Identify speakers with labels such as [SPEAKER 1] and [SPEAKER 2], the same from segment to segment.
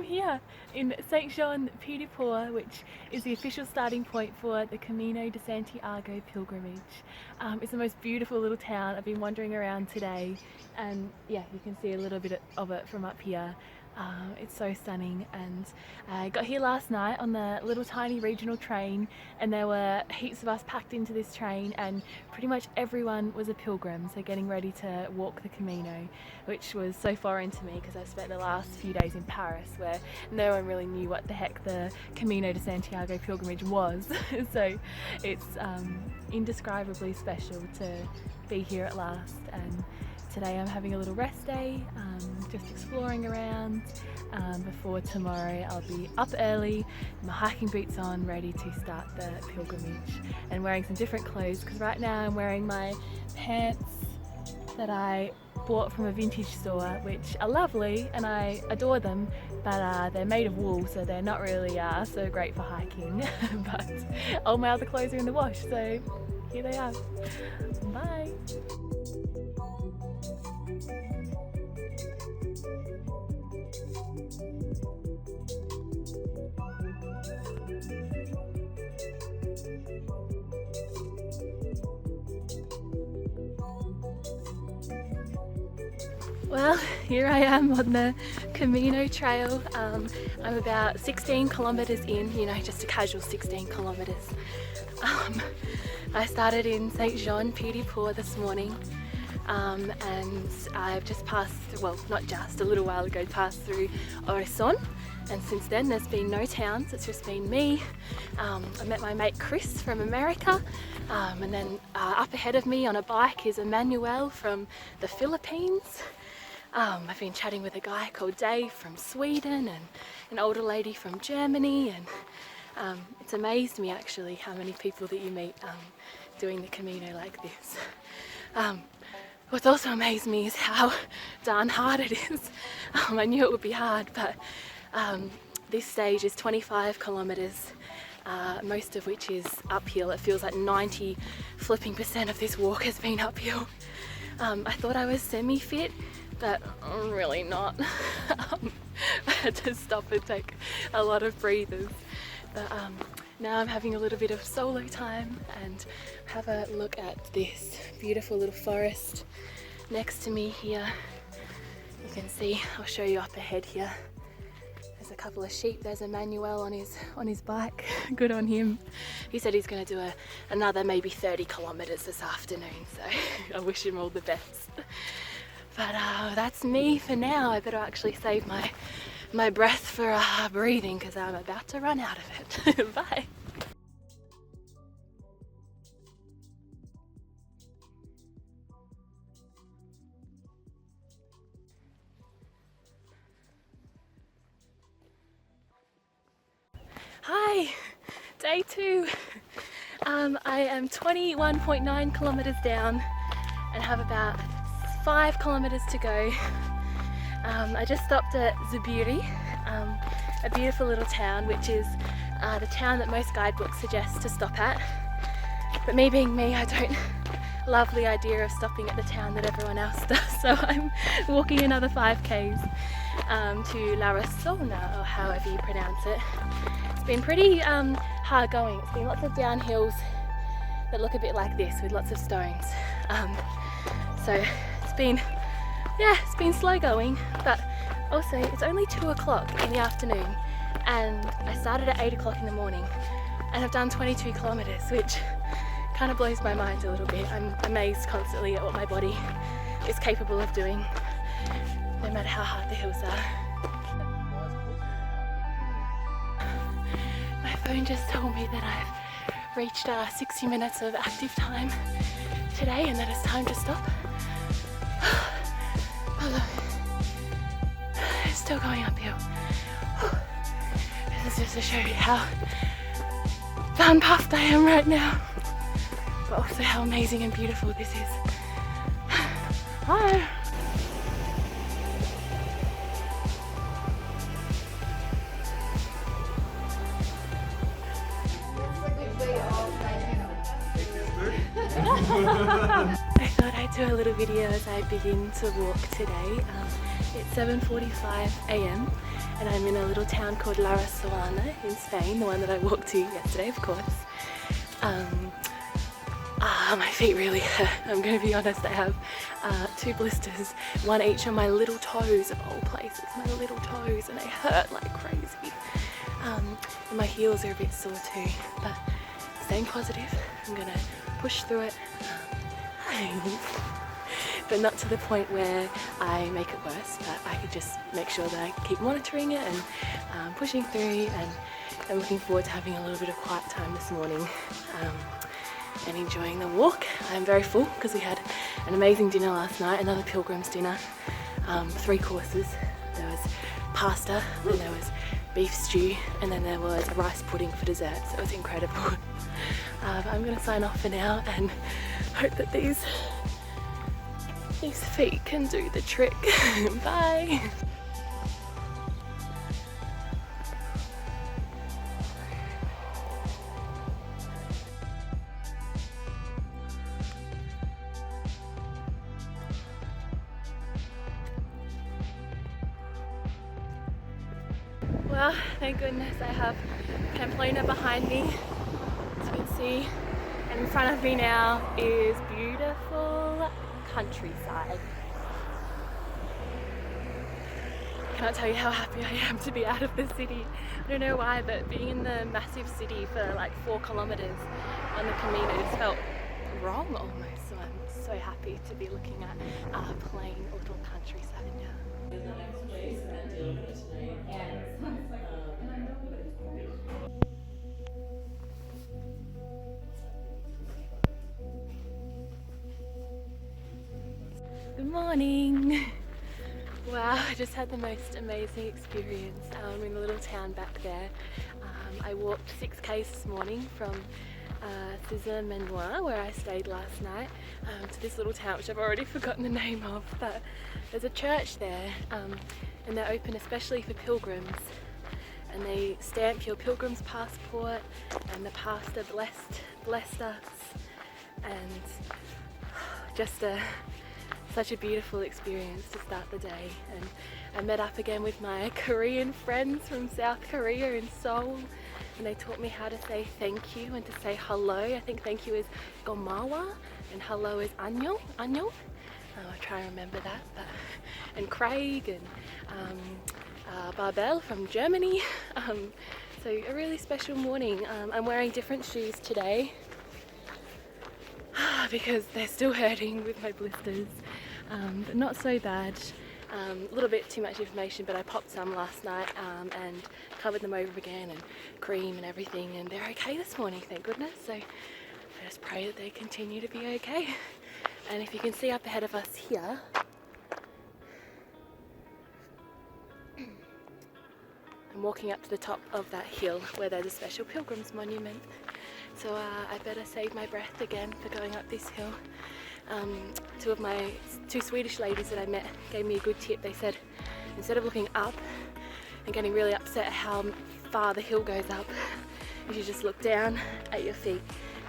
[SPEAKER 1] I'm here in St. Jean-Pied-de-Port, which is the official starting point for the Camino de Santiago pilgrimage. It's the most beautiful little town. I've been wandering around today and yeah, you can see a little bit of it from up here. It's so stunning, and I got here last night on the little tiny regional train, and there were heaps of us packed into this train, and pretty much everyone was a pilgrim, so getting ready to walk the Camino, which was so foreign to me because I spent the last few days in Paris where no one really knew what the heck the Camino de Santiago pilgrimage was. So it's indescribably special to be here at last, and today I'm having a little rest day, just exploring around. Before tomorrow I'll be up early, my hiking boots on, ready to start the pilgrimage, and wearing some different clothes because right now I'm wearing my pants that I bought from a vintage store, which are lovely and I adore them, but they're made of wool, so they're not really so great for hiking. But all my other clothes are in the wash, so here they are. Bye! Well, here I am on the Camino trail. I'm about 16 kilometres in, you know, just a casual 16 kilometres. I started in St. Jean-Pied-de-Port this morning, and I've just passed, well, not just, a little while ago, passed through Orison, and since then there's been no towns, it's just been me. I met my mate Chris from America, and then up ahead of me on a bike is Emmanuel from the Philippines. I've been chatting with a guy called Dave from Sweden and an older lady from Germany, and it's amazed me actually how many people that you meet doing the Camino like this. What's also amazed me is how darn hard it is. I knew it would be hard, but this stage is 25 kilometres, most of which is uphill. It feels like 90% of this walk has been uphill. I thought I was semi-fit, but I'm really not. I had to stop and take a lot of breathers. But now I'm having a little bit of solo time and have a look at this beautiful little forest next to me here. You can see, I'll show you up ahead here. There's a couple of sheep. There's Emmanuel on his bike. Good on him. He said he's going to do another maybe 30 kilometres this afternoon, so I wish him all the best. But that's me for now. I better actually save my breath for breathing because I'm about to run out of it. Bye! Hi! Day 2. I am 21.9 kilometres down and have about 5 kilometres to go. I just stopped at Zubiri, a beautiful little town, which is the town that most guidebooks suggest to stop at. But me being me, I don't love the idea of stopping at the town that everyone else does, so I'm walking another 5k's to La Rosona, or however you pronounce it. It's been pretty hard going. It's been lots of downhills that look a bit like this with lots of stones. So it's been slow going, but also it's only 2 o'clock in the afternoon and I started at 8 o'clock in the morning and I've done 22 kilometres, which kind of blows my mind a little bit. I'm amazed constantly at what my body is capable of doing, no matter how hard the hills are. My phone just told me that I've reached 60 minutes of active time today and that it's time to stop. Oh look, it's still going uphill. This is just to show you how darn puffed I am right now, but also how amazing and beautiful this is. Hi! I thought I'd do a little video as I begin to walk today. It's 7:45 a.m. and I'm in a little town called La Rosuana in Spain, the one that I walked to yesterday, of course. My feet really hurt. I'm going to be honest, I have 2 blisters, one each on my little toes of all places, my little toes, and they hurt like crazy. And my heels are a bit sore too, but staying positive, I'm going to push through it, but not to the point where I make it worse, but I could just make sure that I keep monitoring it and pushing through, and I'm looking forward to having a little bit of quiet time this morning. And enjoying the walk. I'm very full because we had an amazing dinner last night, another Pilgrim's dinner, 3 courses. There was pasta, then there was beef stew, and then there was a rice pudding for dessert, so it was incredible. But I'm going to sign off for now and hope that these feet can do the trick. Bye! Well, thank goodness I have Pamplona behind me, as you can see, and in front of me now is beautiful countryside. I cannot tell you how happy I am to be out of the city. I don't know why, but being in the massive city for like 4 kilometers on the Camino just felt wrong almost, so I'm so happy to be looking at our plain little countryside now. Good morning! Wow, I just had the most amazing experience in the little town back there. I walked 6Ks this morning from Manuel, where I stayed last night, to this little town which I've already forgotten the name of, but there's a church there, and they're open especially for pilgrims, and they stamp your pilgrim's passport, and the pastor blessed us, and just such a beautiful experience to start the day. And I met up again with my Korean friends from South Korea in Seoul, and they taught me how to say thank you and to say hello. I think thank you is gomawa and hello is annyeong. I'll try and remember that. And Craig and Barbel from Germany. So a really special morning. I'm wearing different shoes today because they're still hurting with my blisters, but not so bad. A little bit too much information, but I popped some last night and covered them over again, and cream and everything, and they're okay this morning, thank goodness. So I just pray that they continue to be okay. And if you can see up ahead of us here, I'm walking up to the top of that hill where there's a special Pilgrim's monument. So I better save my breath again for going up this hill. Two Swedish ladies that I met gave me a good tip. They said instead of looking up and getting really upset at how far the hill goes up, you should just look down at your feet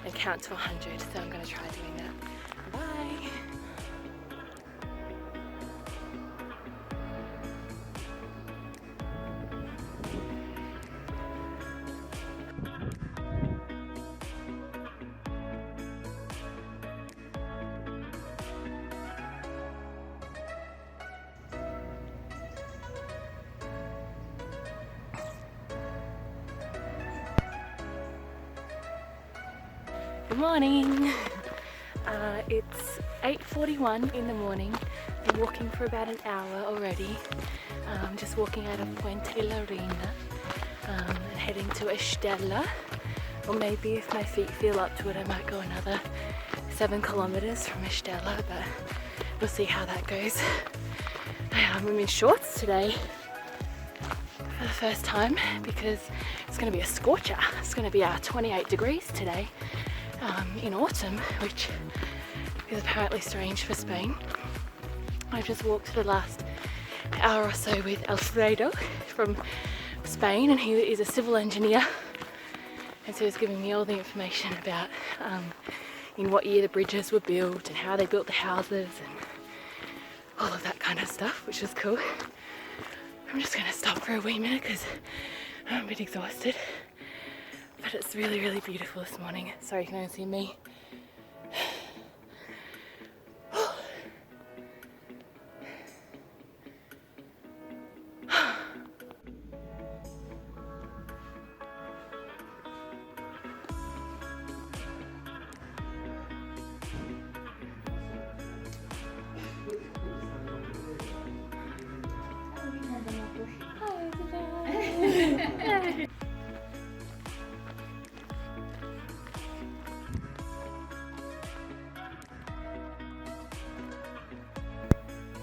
[SPEAKER 1] and count to 100. So I'm going to try doing that. Bye! Good morning! It's 8:41 in the morning. I'm walking for about an hour already. Just walking out of Puente la Reina and heading to Estella. Or maybe if my feet feel up to it, I might go another 7 kilometers from Estella, but we'll see how that goes. I'm in shorts today for the first time because it's going to be a scorcher. It's going to be 28 degrees today. In autumn, which is apparently strange for Spain. I've just walked the last hour or so with Alfredo from Spain, and he is a civil engineer, and so he's giving me all the information about in what year the bridges were built and how they built the houses and all of that kind of stuff, which was cool. I'm just gonna stop for a wee minute because I'm a bit exhausted. But it's really, really beautiful this morning. Sorry you can only see me.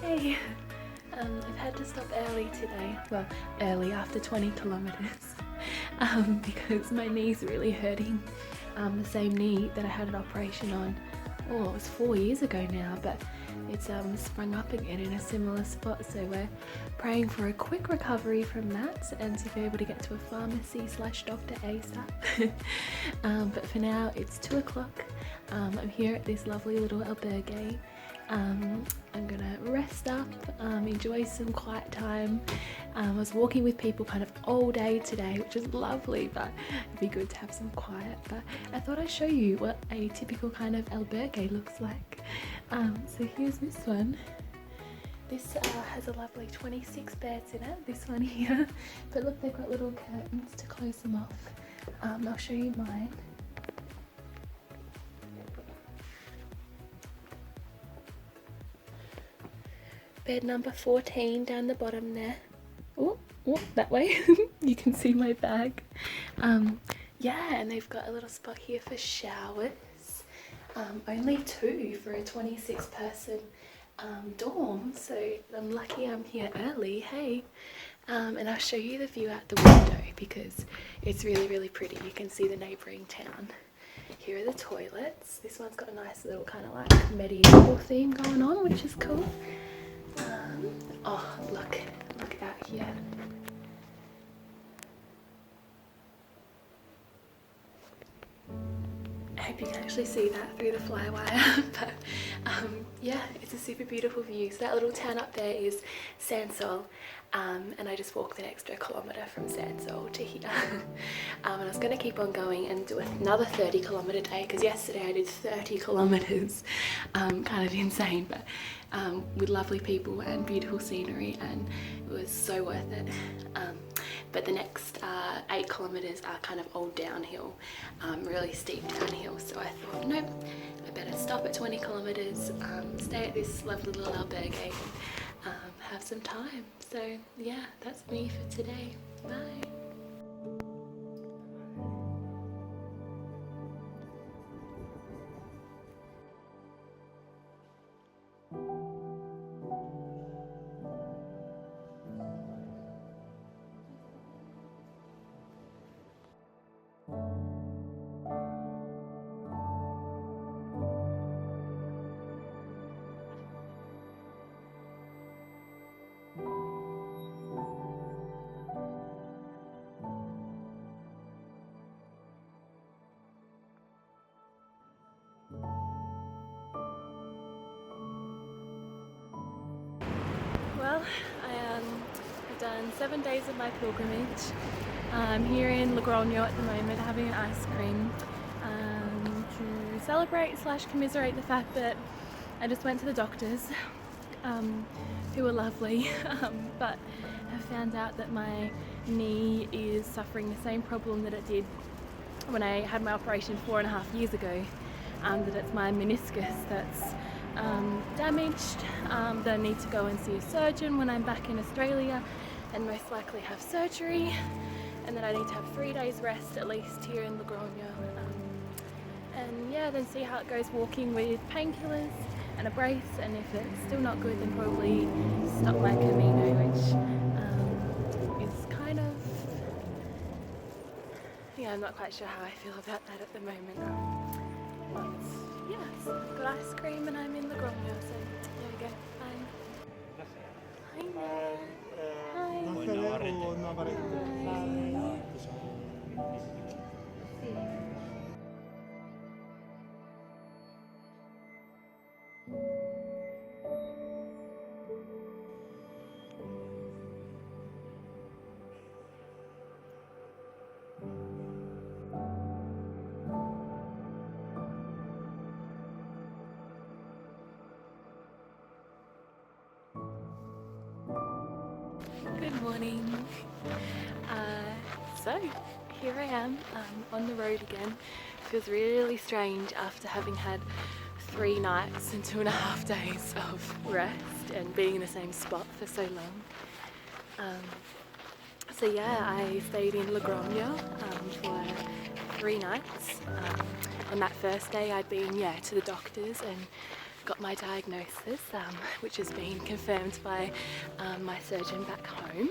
[SPEAKER 1] Hey, I've had to stop early today. Well, early after 20 kilometers because my knee's really hurting. The same knee that I had an operation on, oh, it was 4 years ago now, but it's sprung up again in a similar spot, so we're praying for a quick recovery from that and to be able to get to a pharmacy / doctor ASAP. But for now it's 2 o'clock. I'm here at this lovely little albergue. I'm gonna rest up, enjoy some quiet time. I was walking with people kind of all day today, which is lovely, but it'd be good to have some quiet. But I thought I'd show you what a typical kind of albergue looks like. So here's this one. This has a lovely 26 beds in it, this one here. But look, they've got little curtains to close them off. I'll show you mine. Bed number 14 down the bottom there. Oh, that way. You can see my bag. Yeah, and they've got a little spot here for showers. Only 2 for a 26 person dorm, so I'm lucky I'm here early, hey. And I'll show you the view out the window because it's really, really pretty. You can see the neighbouring town. Here are the toilets. This one's got a nice little kind of like medieval theme going on, which is cool. Oh, look out here. I hope you can actually see that through the flywire, but yeah, it's a super beautiful view. So that little town up there is Sansol, and I just walked an extra kilometre from Sansol to here. And I was going to keep on going and do another 30 kilometre day because yesterday I did 30 kilometres, kind of insane, but with lovely people and beautiful scenery, and it was so worth it. But the next 8 kilometres are kind of all downhill, really steep downhill, so I thought, nope, I better stop at 20 kilometres, stay at this lovely little albergue and have some time. So yeah, that's me for today. Bye. Well, I've done 7 days of my pilgrimage. I'm here in Logroño at the moment having an ice cream to celebrate / commiserate the fact that I just went to the doctors, who were lovely, but have found out that my knee is suffering the same problem that it did when I had my operation 4.5 years ago, that it's my meniscus that's damaged, that I need to go and see a surgeon when I'm back in Australia and most likely have surgery, and that I need to have 3 days rest at least here in Logroño, and yeah, then see how it goes walking with painkillers and a brace, and if it's still not good then probably stop my Camino, which is kind of, yeah, I'm not quite sure how I feel about that at the moment. But yes, I've got ice cream and I'm in Logroño, so there we go. Bye. Hi there. Hi. morning. So here I am on the road again. Feels really strange after having had 3 nights and 2.5 days of rest and being in the same spot for so long. So yeah, I stayed in Logroño for 3 nights. On that first day I'd been to the doctors and got my diagnosis, which has been confirmed by my surgeon back home.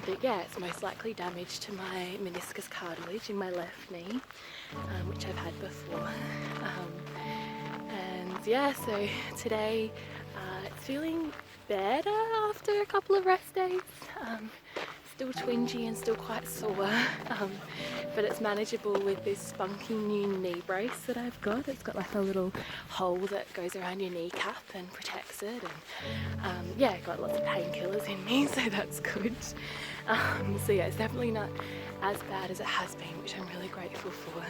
[SPEAKER 1] But yeah, it's most likely damage to my meniscus cartilage in my left knee, which I've had before. And yeah, so today it's feeling better after a couple of rest days. Still twingy and still quite sore, but it's manageable with this spunky new knee brace that I've got. It's got like a little hole that goes around your kneecap and protects it, and yeah, got lots of painkillers in me, so that's good. So yeah, it's definitely not as bad as it has been, which I'm really grateful for.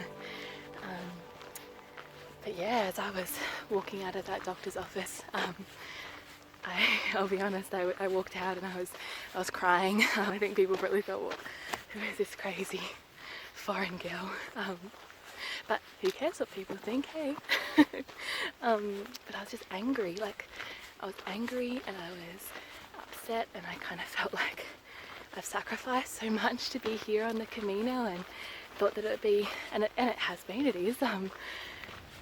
[SPEAKER 1] But yeah, as I was walking out of that doctor's office, I'll be honest, I walked out and I was crying. I think people probably thought, well, who is this crazy foreign girl? But who cares what people think, hey? But I was just angry. Like, I was angry and I was upset, and I kind of felt like I've sacrificed so much to be here on the Camino, and thought that it would be, and it has been, it is,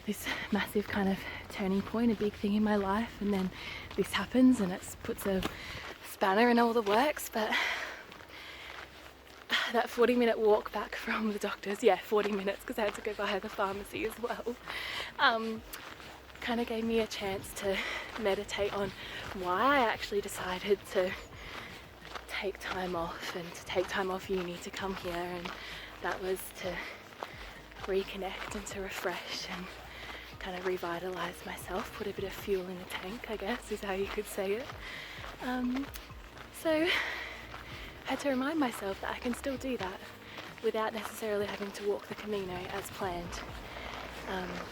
[SPEAKER 1] this massive kind of turning point, a big thing in my life, and then this happens and it puts a spanner in all the works. But that 40-minute walk back from the doctor's, 40 minutes, because I had to go by the pharmacy as well, kind of gave me a chance to meditate on why I actually decided to take time off, and to take time off uni to come here, and that was to reconnect and to refresh and kind of revitalize myself, put a bit of fuel in the tank, I guess is how you could say it. So I had to remind myself that I can still do that without necessarily having to walk the Camino as planned.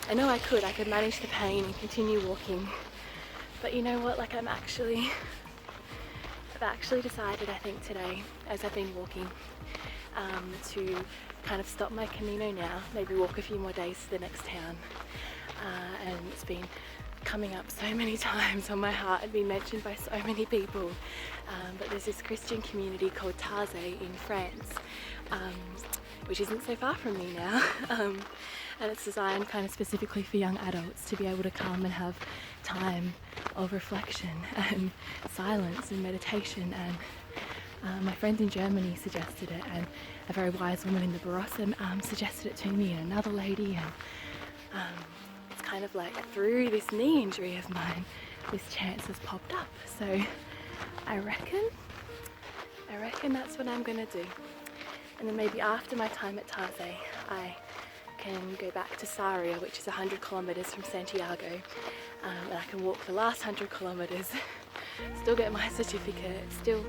[SPEAKER 1] I know I could manage the pain and continue walking, but you know what, like I've actually decided, I think today, as I've been walking, to kind of stop my Camino now, maybe walk a few more days to the next town. And it's been coming up so many times on my heart and been mentioned by so many people, but there's this Christian community called Taizé in France, which isn't so far from me now, and it's designed kind of specifically for young adults to be able to come and have time of reflection and silence and meditation. And my friend in Germany suggested it, and a very wise woman in the Barossa suggested it to me, and another lady, and it's kind of like through this knee injury of mine, this chance has popped up. So I reckon that's what I'm gonna do. And then maybe after my time at Taizé, I can go back to Sarria, which is 100 kilometers from Santiago, and I can walk the last 100 kilometers, still get my certificate, still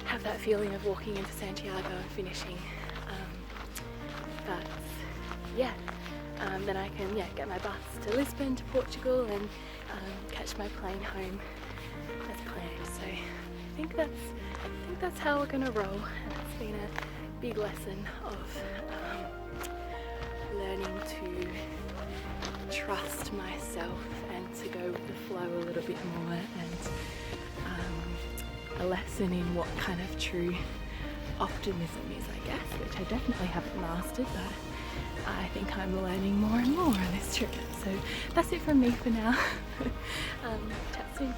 [SPEAKER 1] have that feeling of walking into Santiago and finishing. But yeah, then I can get my bus to Lisbon, to Portugal, and catch my plane home as planned. So I think that's how we're gonna roll, and it's been a big lesson of learning to trust myself and to go with the flow a little bit more, and a lesson in what kind of true optimism is, I guess, which I definitely haven't mastered, but I think I'm learning more and more on this trip. So that's it from me for now. Chat soon. Bye.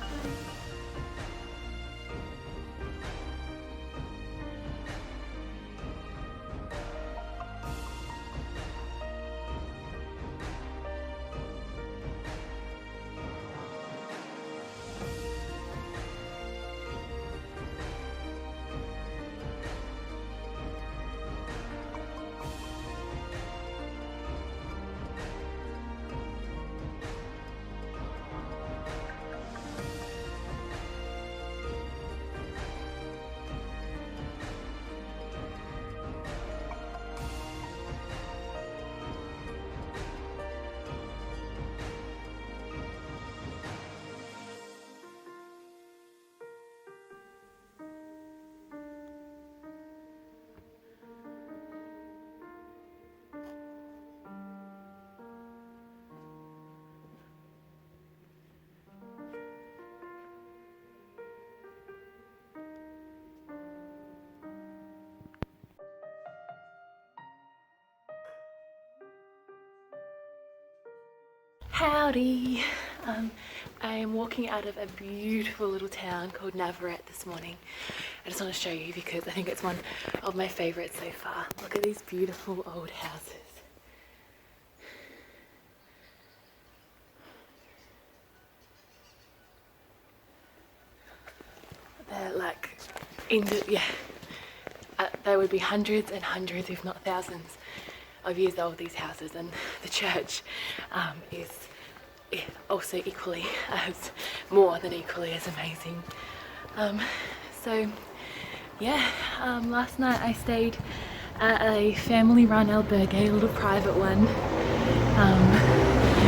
[SPEAKER 1] Howdy! I am walking out of a beautiful little town called Navarrete this morning. I just want to show you because I think it's one of my favourites so far. Look at these beautiful old houses. They're like, they would be hundreds and hundreds, if not thousands, of years old, these houses, and the church is also equally as, more than equally as amazing. So yeah, last night I stayed at a family-run albergue, a little private one.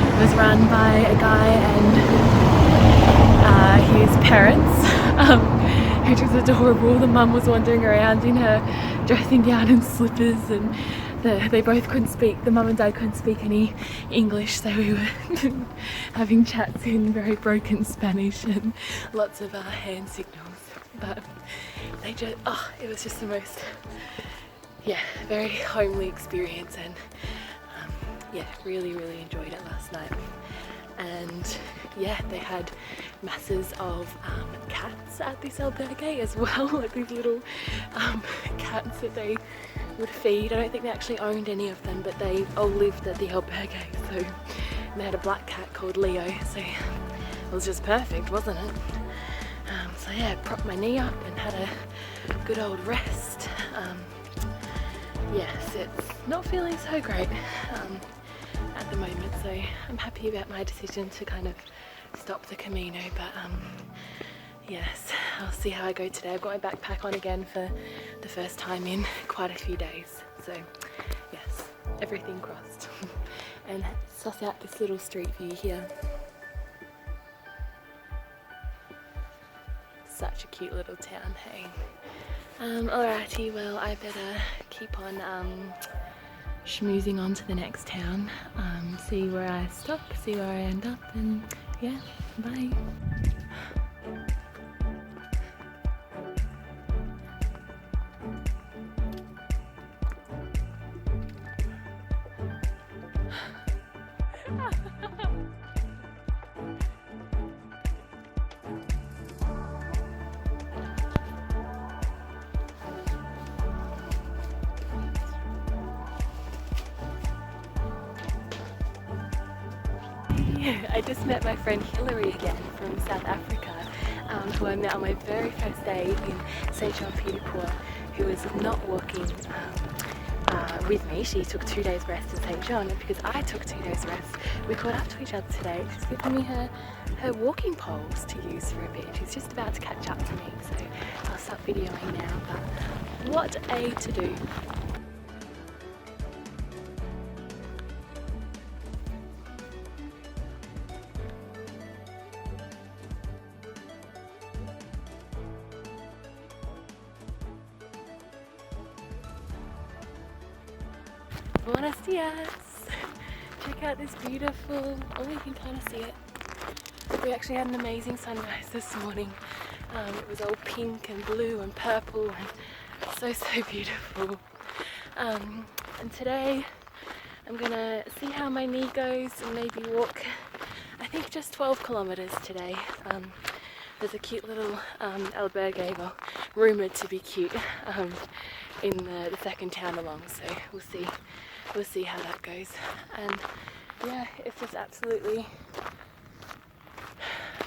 [SPEAKER 1] It was run by a guy and his parents, which was adorable. The mum was wandering around in her dressing gown and slippers, and they both couldn't speak, the mum and dad couldn't speak any English, so we were having chats in very broken Spanish and lots of hand signals. But they just, it was just the most, very homely experience, and really enjoyed it last night. And they had masses of cats at this albergue as well, like these little cats that they would feed. I don't think they actually owned any of them, but they all lived at the albergue, so they had a black cat called Leo, so it was just perfect, wasn't it? So I propped my knee up and had a good old rest. Yes, it's not feeling so great at the moment, so I'm happy about my decision to kind of stop the Camino, but yes, I'll see how I go today. I've got my backpack on again for the first time in quite a few days, so yes, everything crossed. And suss out this little street view here. Such a cute little town, hey? Alrighty, well I better keep on schmoozing on to the next town, see where I stop, see where I end up, and yeah, bye. I just met my friend Hillary again from South Africa, who I met on my very first day in St. Jean Pied de Port, who was not walking with me. She took 2 days rest in St. Jean, and because I took 2 days rest, we caught up to each other today. She's given me her walking poles to use for a bit. She's just about to catch up to me, so I'll start videoing now, but what a to-do. Buenos dias! Check out this beautiful, you can kind of see it. We actually had an amazing sunrise this morning. It was all pink and blue and purple and so beautiful. And today I'm gonna see how my knee goes and maybe walk, I think just 12 kilometers today. There's a cute little albergue, well, rumoured to be cute, in the second town along, so we'll see how that goes. And yeah, it's just absolutely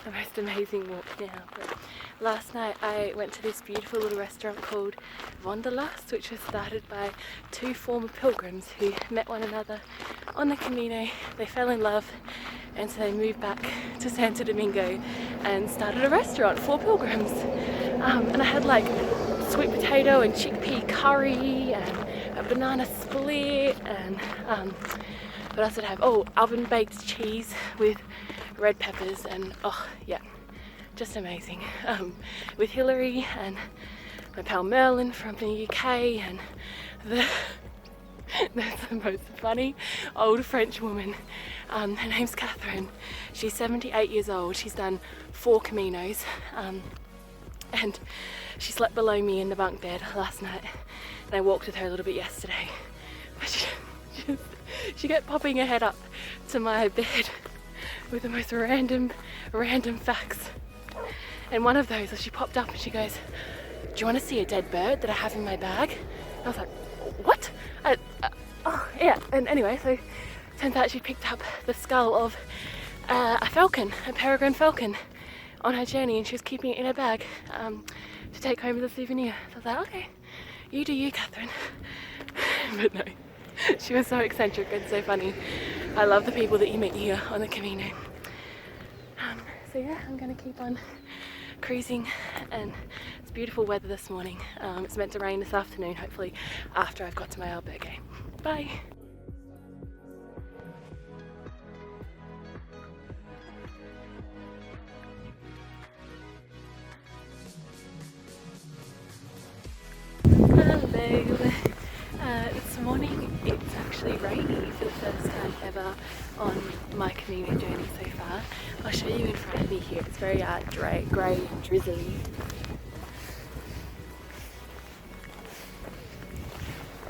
[SPEAKER 1] the most amazing walk now. But last night I went to this beautiful little restaurant called Wanderlust, which was started by 2 former pilgrims who met one another on the Camino. They fell in love, and so they moved back to Santo Domingo and started a restaurant for pilgrims. And I had like sweet potato and chickpea curry and a banana split, and what else did I have? Oh, oven baked cheese with red peppers, and just amazing. With Hillary and my pal Merlin from the UK, and that's the most funny old French woman. Her name's Catherine. She's 78 years old. She's done 4 Caminos, and she slept below me in the bunk bed last night, and I walked with her a little bit yesterday. But she kept popping her head up to my bed with the most random facts. And one of those, she popped up and she goes, "Do you want to see a dead bird that I have in my bag?" I was like, "What?" Oh yeah. And anyway, so turns out she picked up the skull of a falcon, a peregrine falcon, on her journey, and she was keeping it in her bag to take home as a souvenir. So I was like, "Okay, you do you, Catherine." But no, she was so eccentric and so funny. I love the people that you meet here on the Camino. So yeah, I'm gonna keep on cruising, and it's beautiful weather this morning. It's meant to rain this afternoon, hopefully after I've got to my albergue. Bye. Hello. This morning it's actually rainy for the first time ever on my Camino journey so far. I'll show you in front of me here. It's very grey and drizzly.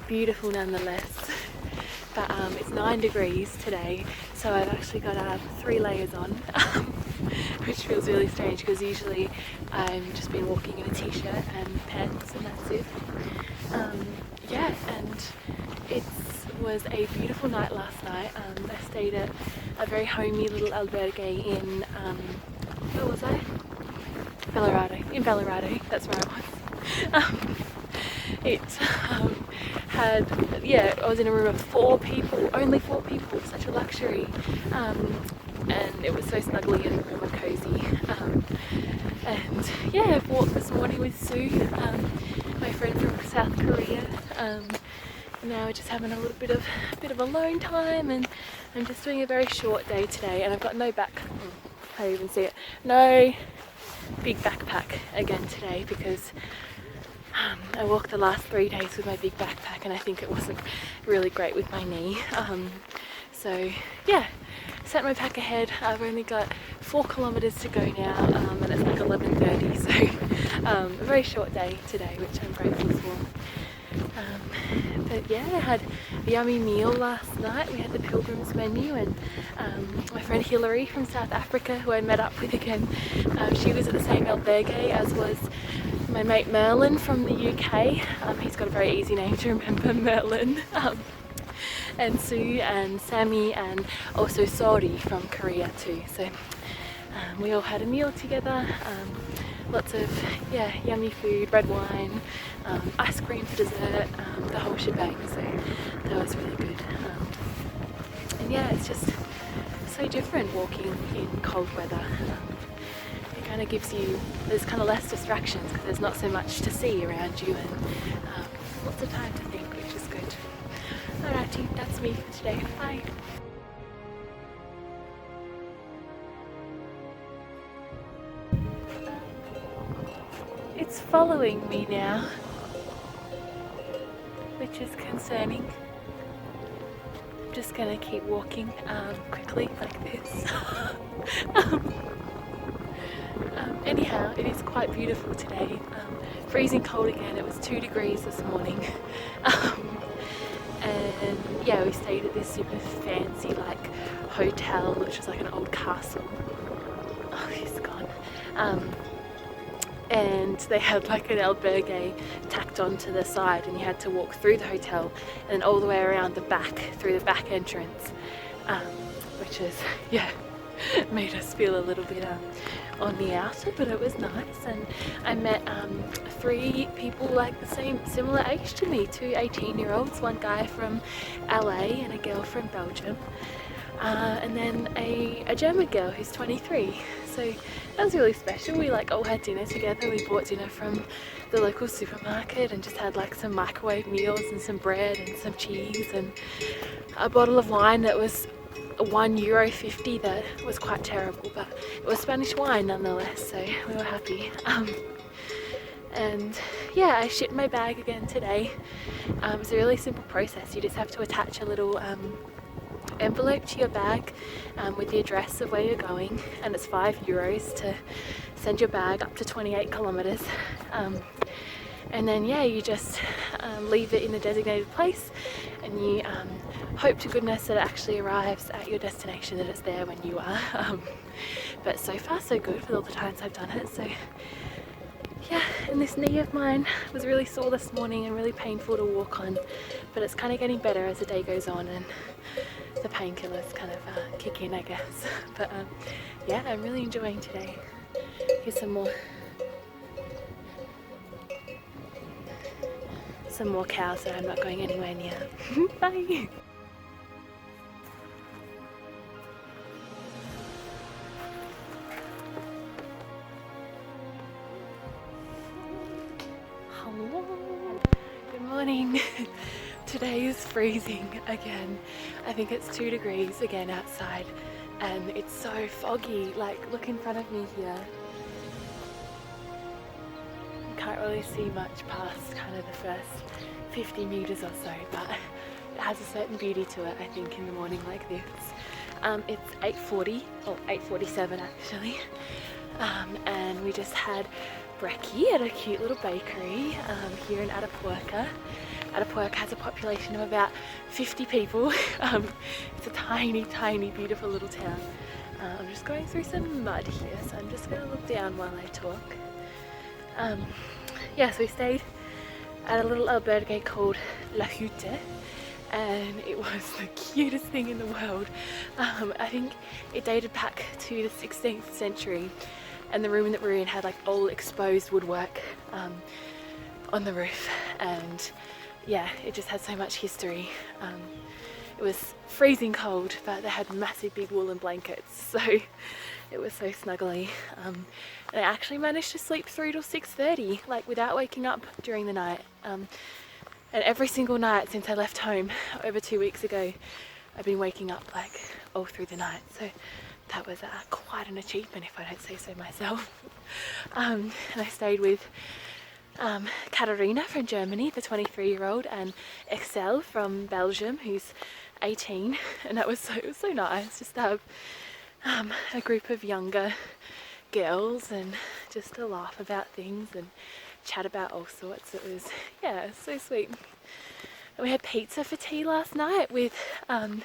[SPEAKER 1] Beautiful nonetheless. But it's 9 degrees today, so I've actually got 3 layers on, which feels really strange because usually I've just been walking in a t-shirt and pants and that's it. Yeah, and it was a beautiful night last night. I stayed at a very homey little albergue in, where was I? In Valorado, that's where I was. I was in a room of 4 people, only 4 people, such a luxury. And it was so snuggly and warm and cozy. And yeah, I've walked this morning with Sue, my friend from South Korea. Now we're just having a little bit of alone time, and I'm just doing a very short day today, and I've got no big backpack again today because I walked the last 3 days with my big backpack and I think it wasn't really great with my knee. So yeah, set my pack ahead. I've only got 4 kilometers to go now, and it's like 11:30, so a very short day today, which I'm grateful for. But yeah, I had a yummy meal last night. We had the Pilgrim's menu, and my friend Hilary from South Africa, who I met up with again, she was at the same albergue as was my mate Merlin from the UK. He's got a very easy name to remember, Merlin. And Sue and Sammy and also Sori from Korea too. So we all had a meal together. Lots of yummy food, red wine, ice cream for dessert, the whole shebang. So that was really good. And yeah, it's just so different walking in cold weather. It kind of gives you, there's kind of less distractions because there's not so much to see around you, and lots of time to think, which is good. Alrighty, that's me for today. Bye. It's following me now, which is concerning. I'm just gonna keep walking quickly like this. Anyhow, it is quite beautiful today. Freezing cold again. It was 2 degrees this morning. And yeah, we stayed at this super fancy like hotel, which was like an old castle. Oh, he's gone. And they had like an albergue tacked onto the side, and you had to walk through the hotel and all the way around the back through the back entrance, which is, yeah, made us feel a little bit on the outer, but it was nice. And I met 3 people like the similar age to me, 2 18-year-olds, one guy from LA and a girl from Belgium, and then a German girl who's 23. So that was really special. We like all had dinner together. We bought dinner from the local supermarket and just had like some microwave meals and some bread and some cheese and a bottle of wine that was €1.50 that was quite terrible, but it was Spanish wine nonetheless, so we were happy. And yeah, I shipped my bag again today. It's a really simple process. You just have to attach a little envelope to your bag with the address of where you're going, and it's €5 to send your bag up to 28 kilometers. and then yeah, you just leave it in a designated place, and you hope to goodness that it actually arrives at your destination, that it's there when you are. But so far so good for all the times I've done it. So yeah, and this knee of mine was really sore this morning and really painful to walk on, but it's kind of getting better as the day goes on and the painkillers kind of kick in, I guess. But yeah, I'm really enjoying today. Here's some more cows that I'm not going anywhere near. Bye! Hello! Good morning! Today is freezing again. I think it's 2 degrees again outside, and it's so foggy. Like, look in front of me here. Can't really see much past kind of the first 50 meters or so, but it has a certain beauty to it, I think, in the morning like this. It's 8:40 or 8:47 actually, and we just had brekkie at a cute little bakery here in Atapuerca. Atapuerca has a population of about 50 people. It's a tiny, tiny, beautiful little town. I'm just going through some mud here, so I'm just going to look down while I talk. Yeah, so we stayed at a little albergue called La Hute, and it was the cutest thing in the world. I think it dated back to the 16th century, and the room that we're in had like all exposed woodwork on the roof, and yeah, it just had so much history. It was freezing cold, but they had massive big woolen blankets, so it was so snuggly. And I actually managed to sleep through till 6:30, like without waking up during the night. And every single night since I left home over 2 weeks ago, I've been waking up like all through the night. So that was quite an achievement, if I don't say so myself. And I stayed with Katharina from Germany, the 23-year-old, and Excel from Belgium, who's 18, and it was so nice just to have a group of younger girls and just to laugh about things and chat about all sorts. It was, yeah, so sweet. And we had pizza for tea last night with and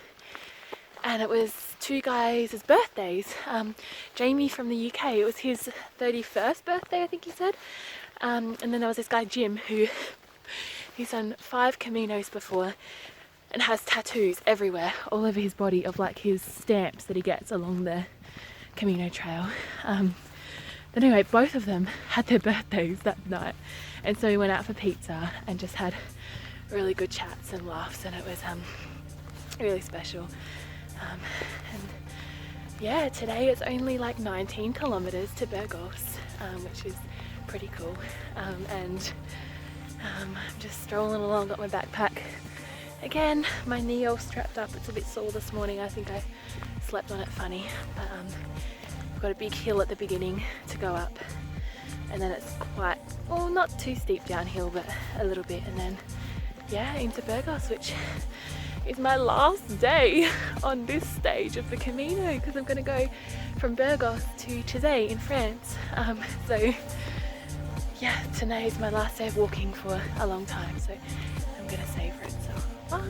[SPEAKER 1] it was 2 guys' birthdays. Jamie from the UK, it was his 31st birthday, I think he said. And then there was this guy Jim, who he's done 5 Caminos before and has tattoos everywhere all over his body of like his stamps that he gets along the Camino trail. But anyway, both of them had their birthdays that night, and so we went out for pizza and just had really good chats and laughs, and it was really special. And yeah, today it's only like 19 kilometers to Burgos, which is pretty cool. And I'm just strolling along, got my backpack. Again, my knee all strapped up, it's a bit sore this morning. I think I slept on it funny, but we've got a big hill at the beginning to go up, and then it's quite, well, not too steep downhill, but a little bit, and then yeah, into Burgos, which is my last day on this stage of the Camino, because I'm going to go from Burgos to Chizé in France. So yeah, tonight is my last day of walking for a long time, so I'm going to savour it. So bye!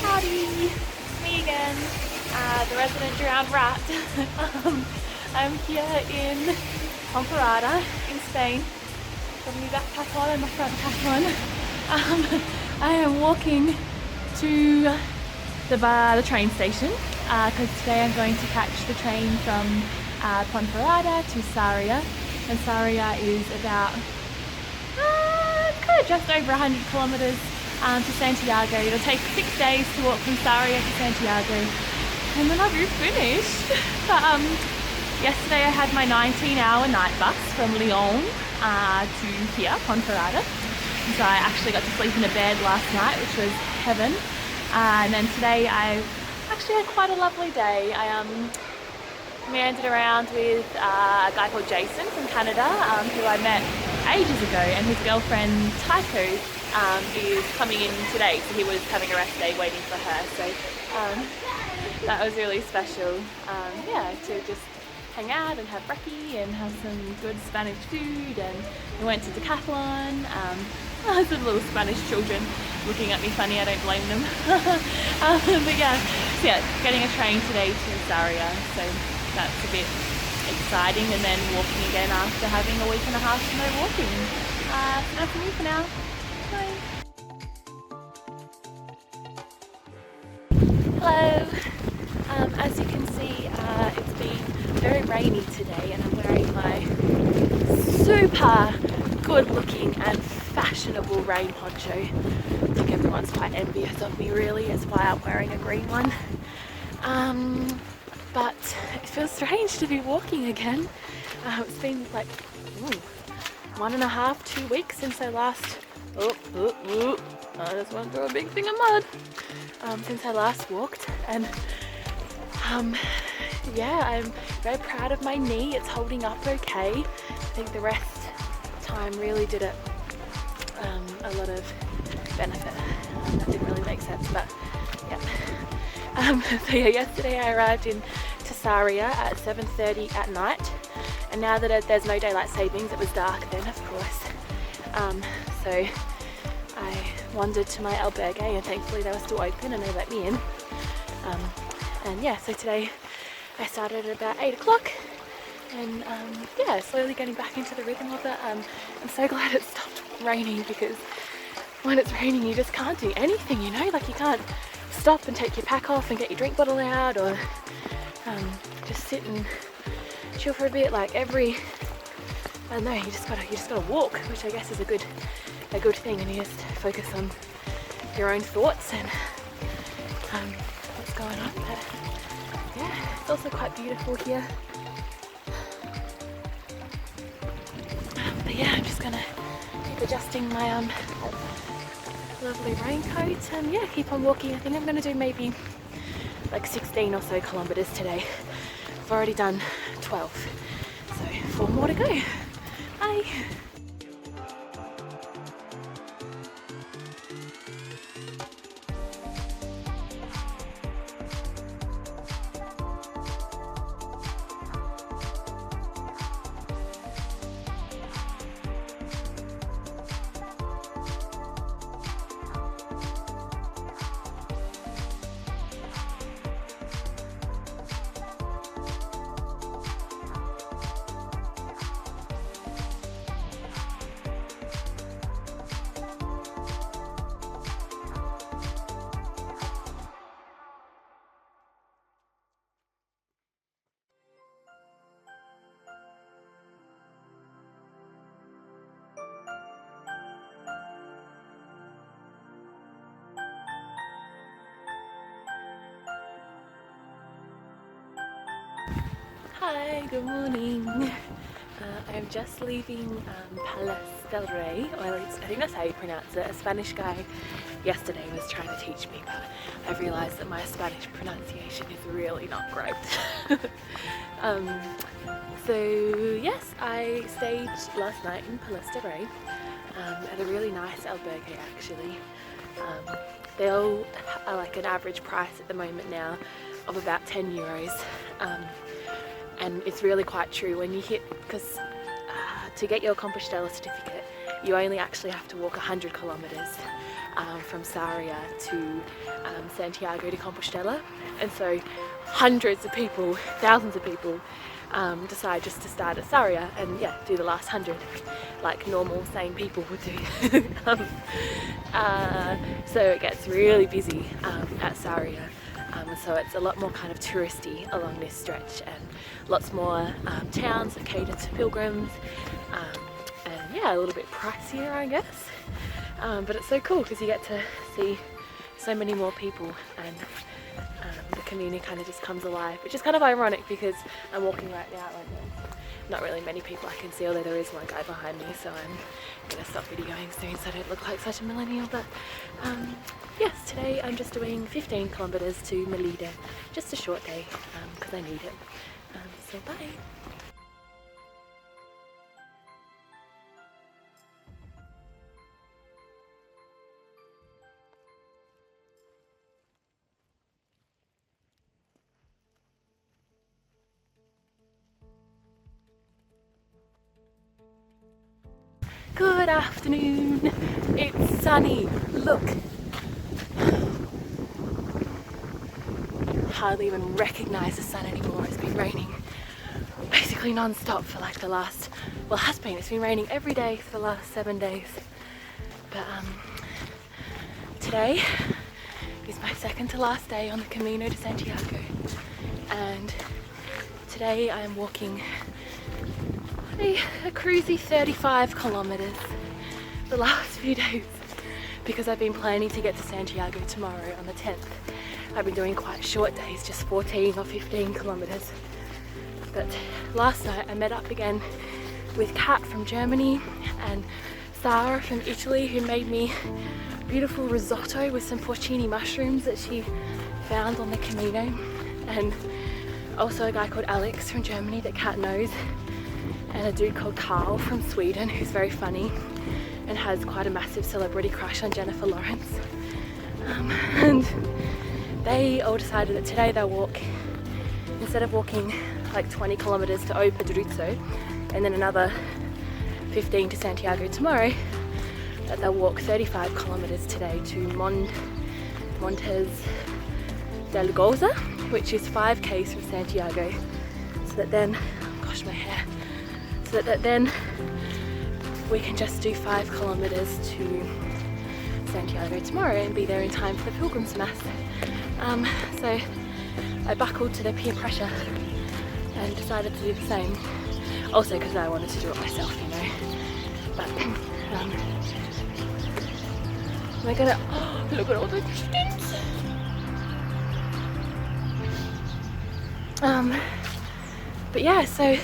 [SPEAKER 1] Howdy! Me again. the resident drowned rat. I'm here in Ponferrada in Spain. Got my backpack on and my front pack on. I am walking to the train station because today I'm going to catch the train from Ponferrada to Sarria, and Sarria is about kind of just over 100 kilometres to Santiago. It'll take 6 days to walk from Sarria to Santiago, and then I'll be finished. But yesterday I had my 19-hour night bus from Lyon to here, Ponferrada. So I actually got to sleep in a bed last night, which was heaven. And then today I actually had quite a lovely day. I meandered around with a guy called Jason from Canada, who I met ages ago, and his girlfriend Taiko is coming in today, so he was having a rest day waiting for her. So that was really special. Yeah, to just hang out and have brekkie and have some good Spanish food, and we went to Decathlon. Some little Spanish children looking at me funny, I don't blame them. But yeah, so yeah, getting a train today to Sarria, so that's a bit exciting, and then walking again after having a week and a half no walking. So that's me for now. Bye. Hello. As you can see, it's been very rainy today, and I'm wearing my super good looking and fashionable rain poncho. I think everyone's quite envious of me, really. That's why I'm wearing a green one. But it feels strange to be walking again. It's been like 1.5 to 2 weeks since I last I just went through a big thing of mud since I last walked, and yeah, I'm very proud of my knee. It's holding up okay. I think the rest time really did it a lot of benefit. That didn't really make sense, but yeah. So yeah, yesterday I arrived in Sarria at 7:30 at night, and now that there's no daylight savings, it was dark then, of course. So I wandered to my albergue, and thankfully they were still open and they let me in. And yeah, so today I started at about 8 o'clock, and yeah, slowly getting back into the rhythm of it. I'm so glad it stopped raining, because when it's raining you just can't do anything, you know, like you can't stop and take your pack off and get your drink bottle out, or just sit and chill for a bit. Like I don't know, you just gotta walk, which I guess is a good thing, and you just focus on your own thoughts and what's going on. But yeah, it's also quite beautiful here. But yeah, I'm just gonna keep adjusting my lovely raincoat and yeah, keep on walking. I think I'm gonna do maybe like 16 or so kilometers today. I've already done 12, so 4 more to go. Bye. Hi, good morning. I'm just leaving Palace del Rey, or at least I think that's how you pronounce it. A Spanish guy yesterday was trying to teach me, but I've realised that my Spanish pronunciation is really not great. So yes, I stayed last night in Palace del Rey at a really nice albergue actually. They all are like an average price at the moment now of about 10 euros. And it's really quite true when you hit, because to get your Compostela certificate you only actually have to walk 100 kilometers from Sarria to Santiago de Compostela, and so hundreds of people, thousands of people decide just to start at Sarria and yeah, do the last 100 like normal sane people would do. So it gets really busy at Sarria, so it's a lot more kind of touristy along this stretch, and lots more towns that cater to pilgrims, and yeah, a little bit pricier I guess, but it's so cool because you get to see so many more people, and the community kind of just comes alive, which is kind of ironic because I'm walking right now and there's not really many people I can see, although there is one guy behind me, so I'm gonna stop videoing soon so I don't look like such a millennial. But yes, today I'm just doing 15 kilometers to Melide, just a short day because I need it. So bye. Good afternoon, it's sunny, look. Hardly even recognise the sun anymore. It's been raining basically non-stop for like the last, well it has been, it's been raining every day for the last 7 days. But today is my second to last day on the Camino de Santiago, and today I am walking a cruisy 35 kilometers the last few days because I've been planning to get to Santiago tomorrow on the 10th. I've been doing quite short days, just 14 or 15 kilometers. But last night I met up again with Kat from Germany and Sarah from Italy, who made me beautiful risotto with some porcini mushrooms that she found on the Camino, and also a guy called Alex from Germany that Kat knows, and a dude called Carl from Sweden who's very funny and has quite a massive celebrity crush on Jennifer Lawrence. And they all decided that today they'll walk, instead of walking like 20 kilometers to Opedruzzo and then another 15 to Santiago tomorrow, that they'll walk 35 kilometers today to Montes del Goza, which is 5 k's from Santiago, so that then, oh gosh my hair, so that then we can just do 5 kilometers to Santiago tomorrow and be there in time for the Pilgrim's Mass. So I buckled to the peer pressure and decided to do the same. Also because I wanted to do it myself, you know. But am I gonna, oh, look at all the distance. But yeah, so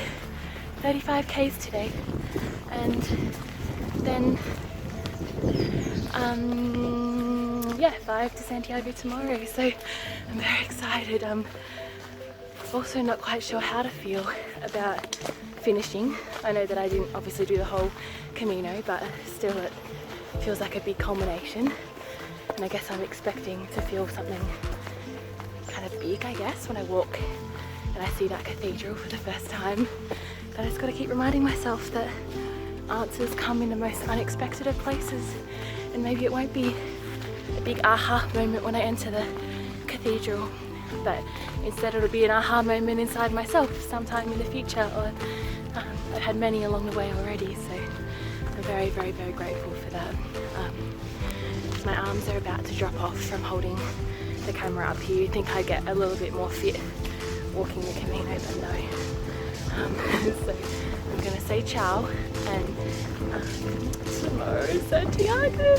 [SPEAKER 1] 35 k's today, and then yeah, 5 to Santiago tomorrow, so I'm very excited. Also not quite sure how to feel about finishing. I know that I didn't obviously do the whole Camino, but still it feels like a big culmination, and I guess I'm expecting to feel something kind of big, I guess, when I walk and I see that cathedral for the first time. But I just got to keep reminding myself that answers come in the most unexpected of places, and maybe it won't be a big aha moment when I enter the cathedral, but instead it'll be an aha moment inside myself sometime in the future, or I've had many along the way already, so I'm very, very, very grateful for that. My arms are about to drop off from holding the camera up here. You'd think I'd get a little bit more fit walking the Camino, but no. So I'm gonna say ciao, and tomorrow Santiago.